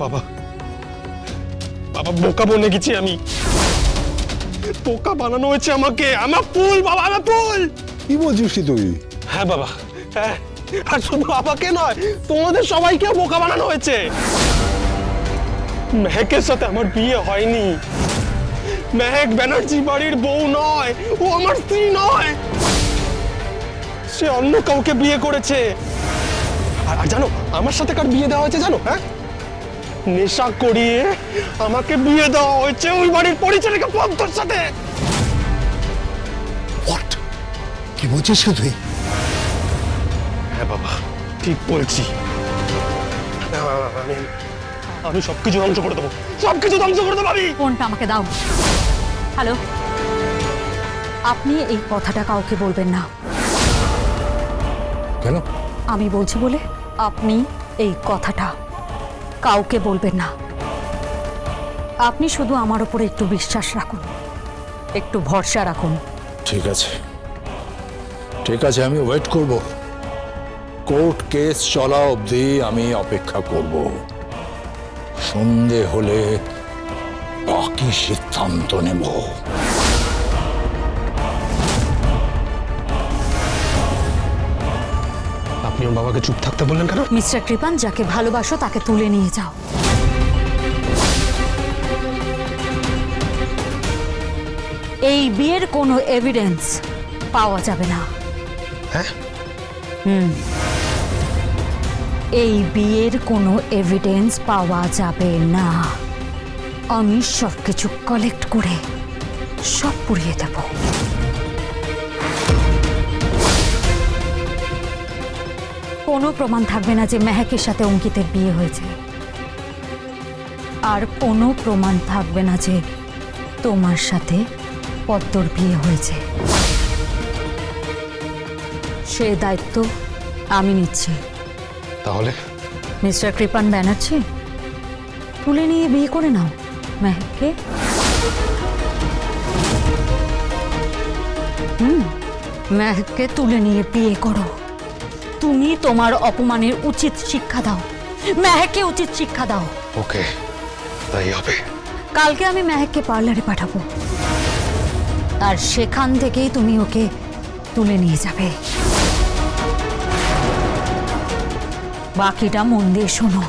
বাবা বাবা বোকা বনে গেছি আমি, বোকা বানানো হয়েছে আমাকে। আমার ফুল বাবা, আমার ফুল। কি বলছিস তুই? হ্যাঁ বাবা, হ্যাঁ। আর শুধু আমাকে নয়, তোমাদের সবাইকে বোকা বানানো হয়েছে। মেহেকের সাথে আমার বিয়ে হয়নি। মেহেক ব্যানার্জি বাড়ির বউ নয়, ও আমার স্ত্রী নয়। সে অন্য কাউকে বিয়ে করেছে। আর জানো আমার সাথে কার বিয়ে দেওয়া হয়েছে জানো? হ্যাঁ, নেশা করিয়ে আমাকে বিয়ে দেওয়া হয়েছে ওই বাড়ির পরিচারিকা পদ্মর সাথে। হোয়াট? কি বলছিস তুই? হ্যাঁ বাবা, ঠিক বলছি। আমি সবকিছু ধ্বংস করে দেবো, সবকিছু ধ্বংস করে দেবো আমি। ফোনটা আমাকে দাও। হ্যালো, আপনি এই কথাটা কাউকে বলবেন না। কেন? আমি বলছি বলে আপনি এই কথাটা কাউকে বলবেন না। আপনি শুধু আমার উপরে একটু বিশ্বাস রাখুন, একটু ভরসা রাখুন। ঠিক আছে, ঠিক আছে, আমি ওয়েট করব। কোর্ট কেস চলা অবধি আমি অপেক্ষা করব। সন্ধে হলে বাকি সিদ্ধান্ত নেব। আপনি ওর বাবাকে চুপ থাকতে বললেন কেন? মিস্টার কৃপান, যাকে ভালোবাসো তাকে তুলে নিয়ে যাও। এই বিয়ের কোনো এভিডেন্স পাওয়া যাবে না। হ্যাঁ, এই বিয়ের কোনো এভিডেন্স পাওয়া যাবে না। আমি সবকিছু কালেক্ট করে সব পুড়িয়ে দেব। কোনো প্রমাণ থাকবে না যে মেহেকের সাথে অঙ্কিতের বিয়ে হয়েছে, আর কোনো প্রমাণ থাকবে না যে তোমার সাথে পদ্মর বিয়ে হয়েছে। সে দায়িত্ব আমি নিচ্ছি। তাহলে মিস্টার কৃপান ব্যানার্জি, তুলে নিয়ে বিয়ে করে নাও মেহেককে। মেহেককে তুলে নিয়ে বিয়ে করো। তুমি তোমার অপমানের উচিত শিক্ষা দাও, মেহেককে উচিত শিক্ষা দাও। ওকে, তাই হবে। কালকে আমি মেহেককে পার্লারে পাঠাবো, আর সেখান থেকেই তুমি ওকে তুলে নিয়ে যাবে। বাকিটা মন দিয়ে শোনো।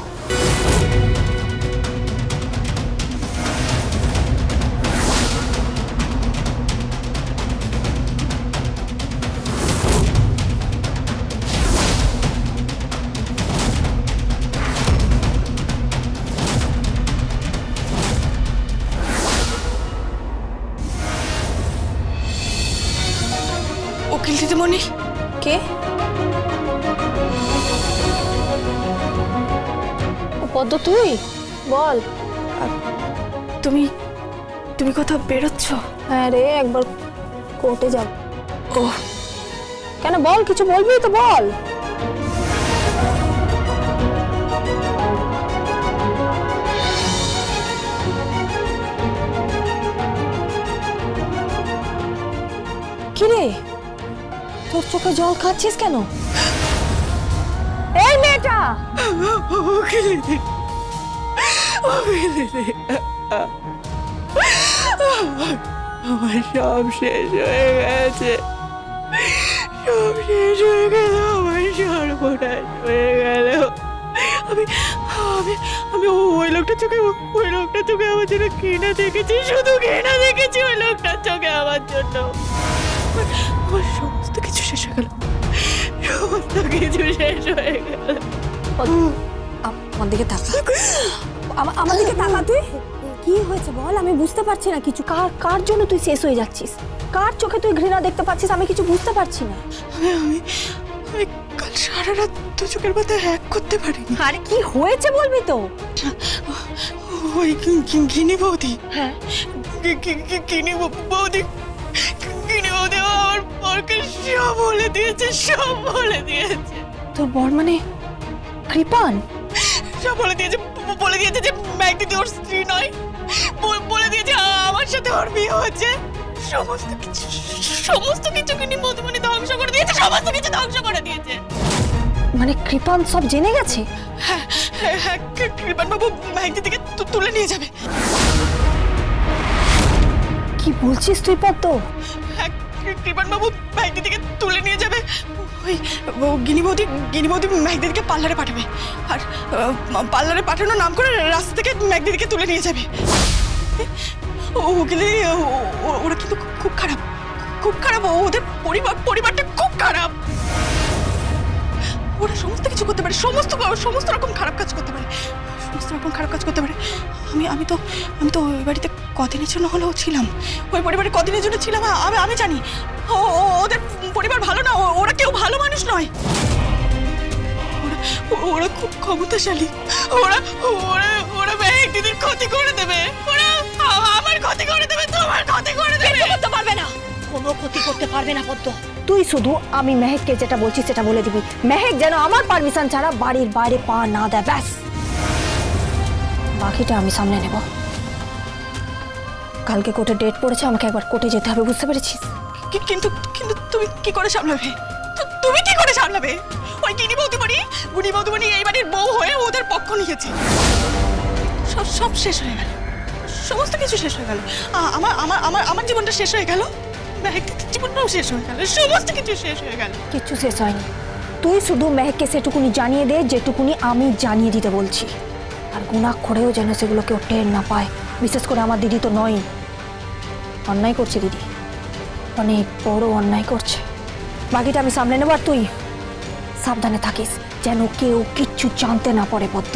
উকিল দিদিমণি কে? পদ্ম, তুই বল। তুমি তুমি কোথাও বেরোচ্ছ? হ্যাঁ রে, একবার কোর্টে যাব। ও কেন, বল, কিছু বলবি তো বল। কিরে, তোর চোখে জল খাচ্ছিস কেন? এই মেয়েটা! উকিল দিদি, উকিল দিদি, আমার সব শেষ হয়ে গেছে, সব শেষ হয়ে গেল, আমার সর্বনাশ হয়ে গেল। আমি আমি আমি ওই লোকটার চোখে আমার জন্য ঘৃণা দেখেছি, শুধু ঘৃণা দেখেছি ওই লোকটার চোখে আমার জন্য। আমার সমস্ত কিছু শেষ হয়ে গেল, সমস্ত কিছু শেষ হয়ে গেল। আমার দিকে তাকা, আমার দিকে তাকা। তুই কি হয়েছে বল, আমি বুঝতে পারছি না কিছু। কার জন্য তুই শেষ হয়ে যাচ্ছিস? কার চোখে তুই ঘৃণা দেখতে পাচ্ছিস? আমি কিছু বুঝতে পারছি না। আমি কাল সারা রাত দু চোখের মাথায় হ্যাক করতে পারিনি। আরে কি হয়েছে বলবি তো? ওই গিনি বৌদি, হ্যাঁ, গিনি বৌদি আমার বরকে সব বলে দিয়েছে, সব বলে দিয়েছে। তোর বর মানে কৃপান? সব বলে দিয়েছে যে মেঘ দিদি ওর স্ত্রী নয়, বলে দিয়েছে আমার সাথে ওর বিয়ে হয়েছে। সমস্ত কিছু গিনি বৌদি ধ্বংস করে দিয়েছে, সমস্ত কিছু ধ্বংস করে দিয়েছে। মানে কৃপান সব জেনে গেছে? হ্যাঁ হ্যাঁ হ্যাঁ, কৃপান বাবু মেহেকদি থেকে তুলে নিয়ে যাবে। কি বলছিস তুই পদ্ম? হ্যাঁ, কৃপান বাবু মেহেকদি থেকে তুলে নিয়ে যাবে। ওই গিনি বৌদি মেহেকদিকে পার্লারে পাঠাবে, আর পার্লারে পাঠানোর নাম করে রাস্তা থেকে মেহেকদিকে তুলে নিয়ে যাবে। ওগুলি ওরা কিন্তু খুব খারাপ, খুব খারাপ। ওদের পরিবারটা খুব খারাপ। ওরা সমস্ত কিছু করতে পারে, সমস্ত রকম খারাপ কাজ করতে পারে, সমস্ত রকম খারাপ কাজ করতে পারে। আমি তো ওই বাড়িতে কদিনের জন্য হলেও ছিলাম, ওই পরিবারে কদিনের জন্য ছিলাম। আমি জানি ওদের পরিবার ভালো না, ওরা কেউ ভালো মানুষ নয়। ওরা খুব ক্ষমতাশালী। ওরা মেহেক দিদির ক্ষতি করে দেবে, ওরা আমার ক্ষতি করে দেবে, তোমার ক্ষতি করে দেবে। করতে পারবে না, কোনো ক্ষতি করতে পারবে না পদ্ম। তুই শুধু আমি মেহেককে যেটা বলছি সেটা বলে দিবি। মেহেক যেন আমার পারমিশন ছাড়া বাড়ির বাইরে পা না দেয়, ব্যাস। বাকিটা আমি সামনে নেব। কালকে কোর্টে ডেট পড়েছে, আমাকে একবার কোর্টে যেতে হবে, বুঝতে পেরেছিস? কিন্তু তুমি কি করে সামলাবে? তুমি কি করে সামলাবে? ওই গিনি বৌদিমণি এই বাড়ির বউ হয়ে ওদের পক্ষ নিয়েছে। সব শেষ হয়ে গেল, সমস্ত কিছু শেষ হয়ে গেল। আমার জীবনটা শেষ হয়ে গেল, জীবনটাও শেষ হয়ে গেল, সমস্ত কিছু শেষ হয়ে গেল। কিচ্ছু শেষ হয়নি। তুই শুধু মেহেককে সেটুকুনি জানিয়ে দে যেটুকুনি আমি জানিয়ে দিতে বলছি। আর গুনাহ করেও যেন সেগুলো কেউ টের না পায়। বিশেষ করে আমার দিদি তো নয়, অন্যায় করছে দিদি, অনেক বড় অন্যায় করছে। বাকিটা আমি সামলে নেব, আর তুই সাবধানে থাকিস যেন কেউ কিচ্ছু জানতে না পারে। পদ্ম,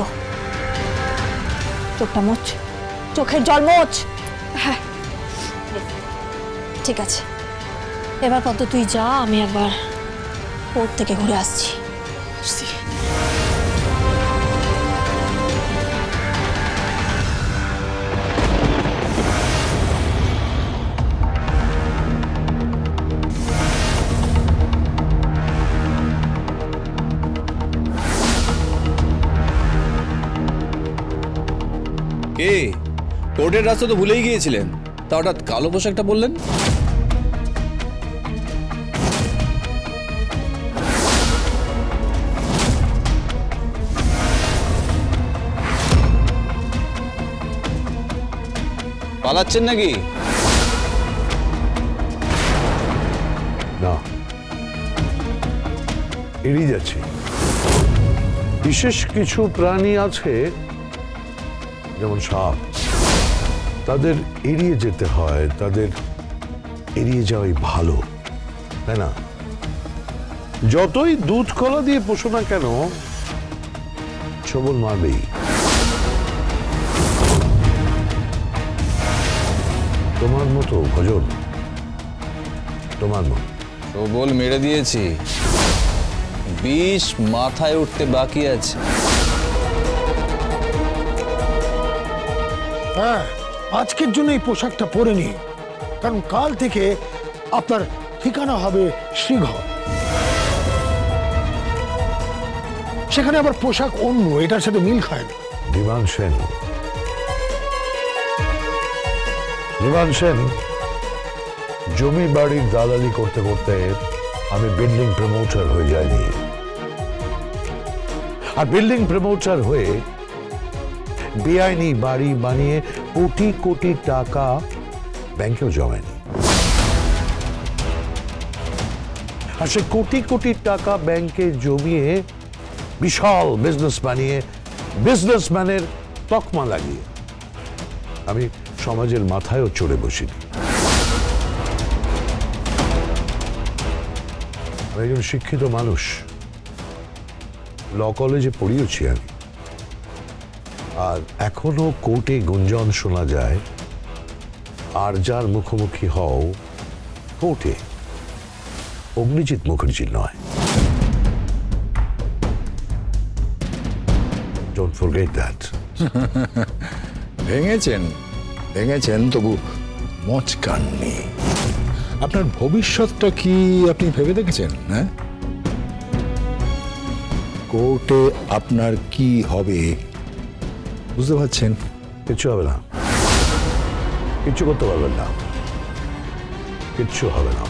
চোখটা মোচ, চোখের জল মোচ। হ্যাঁ ঠিক আছে, এবার পদ্ম তুই যা, আমি একবার কোর্ট থেকে ঘুরে আসছি। কে? কোর্টের রাস্তা তো ভুলেই গিয়েছিলেন, তা হঠাৎ কালো পোশাকটা বললেন? পালাচ্ছেন নাকি? না, এড়িয়ে যাচ্ছি। বিশেষ কিছু প্রাণী আছে যেমন সাপ, তাদের এড়িয়ে যেতে হয়, তাদের এড়িয়ে যাওয়াই ভালো, তাই না? যতই দুধ কলা দিয়ে পোষো না কেন, ছবল মারবেই। তোমার মতো ভজন, তোমার মতো। ছবল মেরে দিয়েছি, বিষ মাথায় উঠতে বাকি আছে। হ্যাঁ, আজকের জন্য এই পোশাকটা পরে নি, কারণ কাল থেকে আপনার ঠিকানা হবে শ্রীঘর। সেখানে আবার পোশাক অন্য, এটার সাথে মিল খায় না। দিবান সেন, দিবান সেন, জমি বাড়ির দালালি করতে করতে আমি বিল্ডিং প্রমোটার হয়ে যাইনি, আর বিল্ডিং প্রমোটার হয়ে বেআইনি বাড়ি বানিয়ে কোটি কোটি টাকা ব্যাংকেও জমায়নি। আর সে কোটি কোটি টাকা ব্যাংকে জমিয়ে বিশাল বিজনেস বানিয়ে বিজনেসম্যানের তকমা লাগিয়ে আমি সমাজের মাথায়ও চড়ে বসিনি। আমি একজন শিক্ষিত মানুষ, ল কলেজে পড়িয়েছি আমি, আর এখনো কোর্টে গুঞ্জন শোনা যায় আর যার মুখোমুখি হও কোর্টে অগ্নিজিৎ মুখার্জি নয়। Don't forget that. ভেঙেছেন তবু মচকাননি। আপনার ভবিষ্যৎটা কি আপনি ভেবে দেখেছেন? হ্যাঁ, কোর্টে আপনার কি হবে বুঝতে পারছেন? কিচ্ছু হবে না, কিচ্ছু করতে পারবেন না, কিচ্ছু হবে না,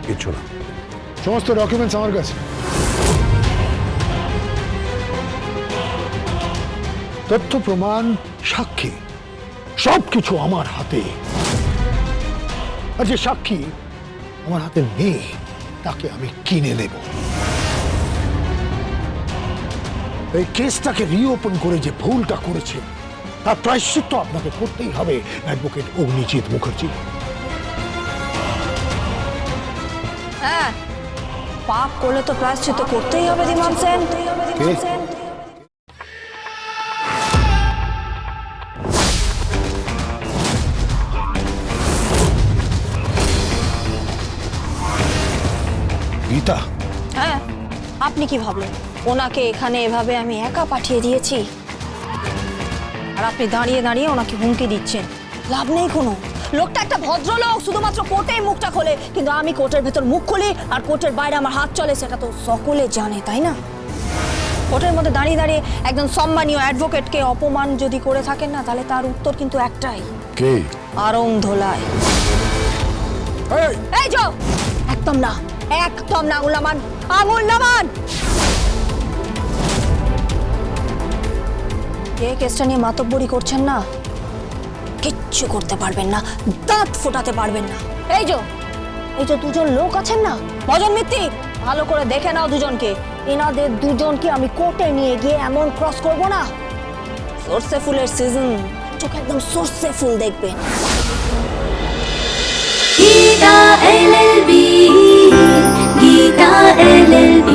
কিচ্ছু না। সমস্ত ডকুমেন্টস আমার কাছে। তথ্য প্রমাণ সাক্ষী সবকিছু আমার হাতে। আর যে সাক্ষী আমার হাতে নেই তাকে আমি কিনে নেব। এই কেসটাকে রিওপেন করে যে ভুলটা করেছে তার প্রায়শ্চিত্ত আপনাকে করতেই হবে অ্যাডভোকেট অগ্নিজিৎ মুখার্জি। হ্যাঁ, পাপ করলে তো প্রায়শ্চিত্ত করতেই হবে ধীমান সেন। গীতা, হ্যাঁ, আপনি কি ভাবলেন ওনাকে এখানে এভাবে আমি একা পাঠিয়ে দিয়েছি? আর আপনি দাঁড়িয়ে দাঁড়িয়ে ওনাকে হুমকি দিচ্ছেন, লাভ নেই কোনো। লোকটা একটা ভদ্রলোক, শুধুমাত্র কোর্টেই মুখটা খোলে, কিন্তু আমি কোর্টের ভেতর মুখ খুলি আর কোর্টের বাইরে আমার হাত চলে, সেটা তো সকলে জানে, তাই না? কোর্টের মধ্যে দাঁড়িয়ে দাঁড়িয়ে একজন সম্মানীয় অ্যাডভোকেটকে অপমান যদি করে থাকেন না, তাহলে তার উত্তর কিন্তু একটাই, কে? আরং ধোলাই। এই যো, একদম না, একদম না, আঙুল নামান, আঙুল নামান। এই কেসটা নিয়ে মাতব্বরি করছেন না, কিচ্ছু করতে পারবেন না, দাঁত ফোটাতে পারবেন না। এই যে দুজন লোক আছেন না, ভজন মিত্তিক, ভালো করে দেখে নাও দুজনকে। এনাদের দুজনকে আমি কোর্টে নিয়ে গিয়ে এমন ক্রস করব না, সরষে ফুলের সিজন, চোখে একদম সরষে ফুল দেখবেন। Gita LLB, Gita LLB।